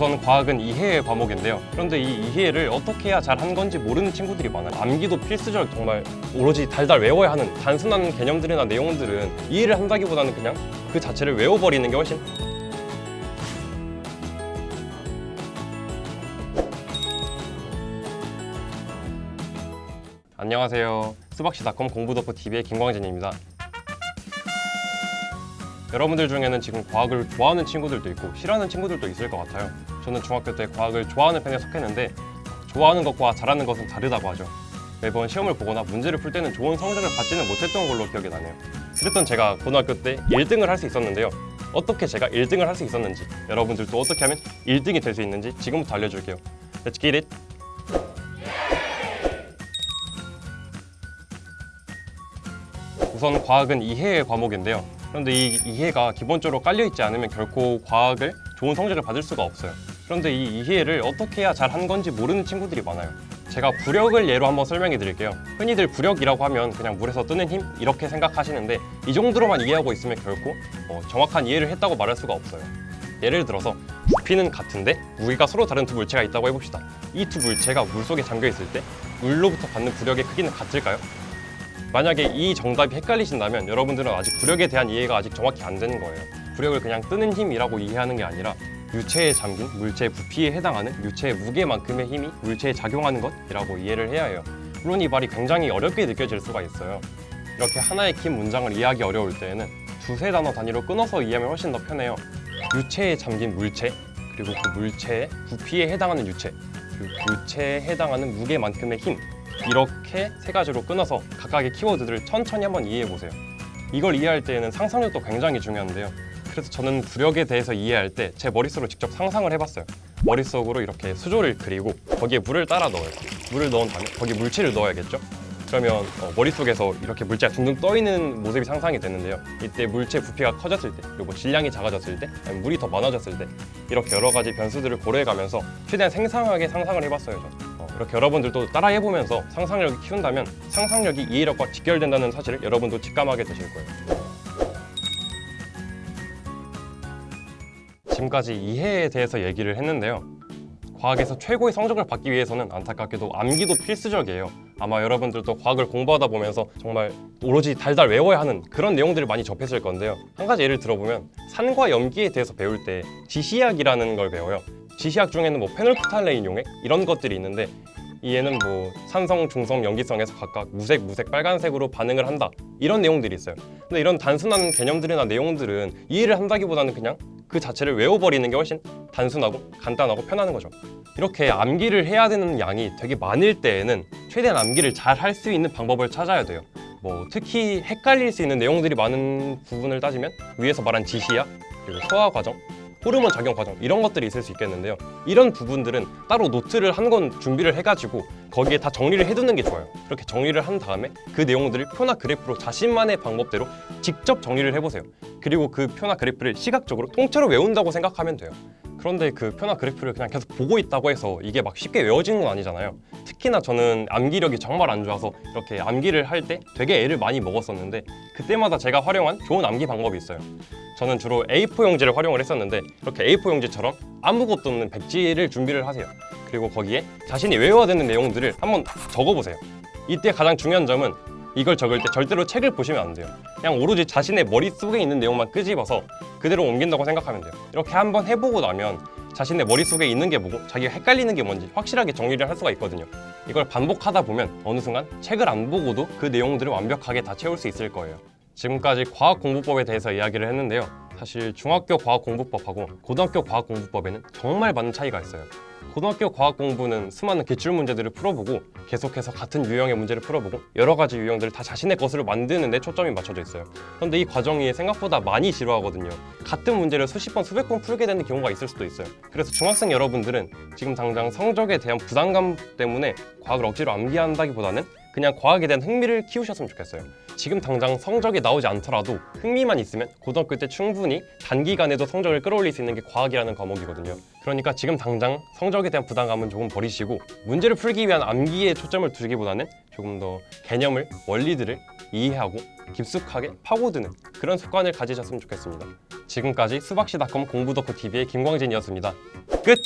우선 과학은 이해의 과목인데요. 그런데 이 이해를 어떻게 해야 잘 한 건지 모르는 친구들이 많아요. 암기도 필수적 정말 오로지 달달 외워야 하는 단순한 개념들이나 내용들은 이해를 한다기보다는 그냥 그 자체를 외워버리는 게 훨씬 안녕하세요. 수박시.com 공부덕후TV의 김광진입니다. 여러분들 중에는 지금 과학을 좋아하는 친구들도 있고 싫어하는 친구들도 있을 것 같아요. 저는 중학교 때 과학을 좋아하는 편에 속했는데 좋아하는 것과 잘하는 것은 다르다고 하죠. 매번 시험을 보거나 문제를 풀 때는 좋은 성적을 받지는 못했던 걸로 기억이 나네요. 그랬던 제가 고등학교 때 1등을 할 수 있었는데요. 어떻게 제가 1등을 할 수 있었는지, 여러분들도 어떻게 하면 1등이 될 수 있는지 지금부터 알려줄게요. Let's get it! 우선 과학은 이해의 과목인데요. 그런데 이 이해가 기본적으로 깔려있지 않으면 결코 과학을 좋은 성적을 받을 수가 없어요. 그런데 이 이해를 어떻게 해야 잘 한 건지 모르는 친구들이 많아요. 제가 부력을 예로 한번 설명해 드릴게요. 흔히들 부력이라고 하면 그냥 물에서 뜨는 힘 이렇게 생각하시는데 이 정도로만 이해하고 있으면 결코 정확한 이해를 했다고 말할 수가 없어요. 예를 들어서 부피는 같은데 무게가 서로 다른 두 물체가 있다고 해봅시다. 이 두 물체가 물속에 잠겨 있을 때 물로부터 받는 부력의 크기는 같을까요? 만약에 이 정답이 헷갈리신다면 여러분들은 아직 부력에 대한 이해가 아직 정확히 안 되는 거예요. 부력을 그냥 뜨는 힘이라고 이해하는 게 아니라 유체에 잠긴 물체의 부피에 해당하는 유체의 무게만큼의 힘이 물체에 작용하는 것이라고 이해를 해야 해요. 물론 이 말이 굉장히 어렵게 느껴질 수가 있어요. 이렇게 하나의 긴 문장을 이해하기 어려울 때에는 두세 단어 단위로 끊어서 이해하면 훨씬 더 편해요. 유체에 잠긴 물체, 그리고 그 물체의 부피에 해당하는 유체, 그리고 유체에 해당하는 무게만큼의 힘, 이렇게 세 가지로 끊어서 각각의 키워드들을 천천히 한번 이해해 보세요. 이걸 이해할 때에는 상상력도 굉장히 중요한데요. 그래서 저는 부력에 대해서 이해할 때 제 머릿속으로 직접 상상을 해봤어요. 머릿속으로 이렇게 수조를 그리고 거기에 물을 따라 넣어요. 물을 넣은 다음에 거기에 물체를 넣어야겠죠? 그러면 머릿속에서 이렇게 물체가 둥둥 떠있는 모습이 상상이 되는데요. 이때 물체 부피가 커졌을 때, 그리고 질량이 작아졌을 때, 아니면 물이 더 많아졌을 때 이렇게 여러 가지 변수들을 고려해가면서 최대한 생생하게 상상을 해봤어요. 저는. 이렇게 여러분들도 따라해보면서 상상력을 키운다면 상상력이 이해력과 직결된다는 사실을 여러분도 직감하게 되실 거예요. 지금까지 이해에 대해서 얘기를 했는데요. 과학에서 최고의 성적을 받기 위해서는 안타깝게도 암기도 필수적이에요. 아마 여러분들도 과학을 공부하다 보면서 정말 오로지 달달 외워야 하는 그런 내용들을 많이 접했을 건데요. 한 가지 예를 들어보면 산과 염기에 대해서 배울 때 지시약이라는 걸 배워요. 지시약 중에는 뭐 페놀프탈레인 용액 이런 것들이 있는데 이 얘는 뭐 산성, 중성, 염기성에서 각각 무색, 무색, 빨간색으로 반응을 한다 이런 내용들이 있어요. 근데 이런 단순한 개념들이나 내용들은 이해를 한다기보다는 그냥 그 자체를 외워버리는 게 훨씬 단순하고 간단하고 편한 거죠. 이렇게 암기를 해야 되는 양이 되게 많을 때에는 최대한 암기를 잘 할 수 있는 방법을 찾아야 돼요. 뭐 특히 헷갈릴 수 있는 내용들이 많은 부분을 따지면 위에서 말한 지시약, 그리고 소화 과정, 호르몬 작용 과정 이런 것들이 있을 수 있겠는데요. 이런 부분들은 따로 노트를 한 권 준비를 해가지고 거기에 다 정리를 해두는 게 좋아요. 이렇게 정리를 한 다음에 그 내용들을 표나 그래프로 자신만의 방법대로 직접 정리를 해보세요. 그리고 그 표나 그래프를 시각적으로 통째로 외운다고 생각하면 돼요. 그런데 그 표나 그래프를 그냥 계속 보고 있다고 해서 이게 막 쉽게 외워지는 건 아니잖아요. 특히나 저는 암기력이 정말 안 좋아서 이렇게 암기를 할 때 되게 애를 많이 먹었었는데 그때마다 제가 활용한 좋은 암기 방법이 있어요. 저는 주로 A4 용지를 활용을 했었는데 이렇게 A4 용지처럼 아무것도 없는 백지를 준비를 하세요. 그리고 거기에 자신이 외워야 되는 내용들을 한번 적어보세요. 이때 가장 중요한 점은 이걸 적을 때 절대로 책을 보시면 안 돼요. 그냥 오로지 자신의 머릿속에 있는 내용만 끄집어서 그대로 옮긴다고 생각하면 돼요. 이렇게 한번 해보고 나면 자신의 머릿속에 있는 게 뭐고 자기가 헷갈리는 게 뭔지 확실하게 정리를 할 수가 있거든요. 이걸 반복하다 보면 어느 순간 책을 안 보고도 그 내용들을 완벽하게 다 채울 수 있을 거예요. 지금까지 과학공부법에 대해서 이야기를 했는데요. 사실 중학교 과학공부법하고 고등학교 과학공부법에는 정말 많은 차이가 있어요. 고등학교 과학 공부는 수많은 기출 문제들을 풀어보고 계속해서 같은 유형의 문제를 풀어보고 여러 가지 유형들을 다 자신의 것으로 만드는 데 초점이 맞춰져 있어요. 그런데 이 과정이 생각보다 많이 지루하거든요. 같은 문제를 수십 번, 수백 번 풀게 되는 경우가 있을 수도 있어요. 그래서 중학생 여러분들은 지금 당장 성적에 대한 부담감 때문에 과학을 억지로 암기한다기보다는 그냥 과학에 대한 흥미를 키우셨으면 좋겠어요. 지금 당장 성적이 나오지 않더라도 흥미만 있으면 고등학교 때 충분히 단기간에도 성적을 끌어올릴 수 있는 게 과학이라는 과목이거든요. 그러니까 지금 당장 성적에 대한 부담감은 조금 버리시고 문제를 풀기 위한 암기에 초점을 두기보다는 조금 더 개념을, 원리들을 이해하고 깊숙하게 파고드는 그런 습관을 가지셨으면 좋겠습니다. 지금까지 수박시.com 공부덕후TV의 김광진이었습니다. 끝!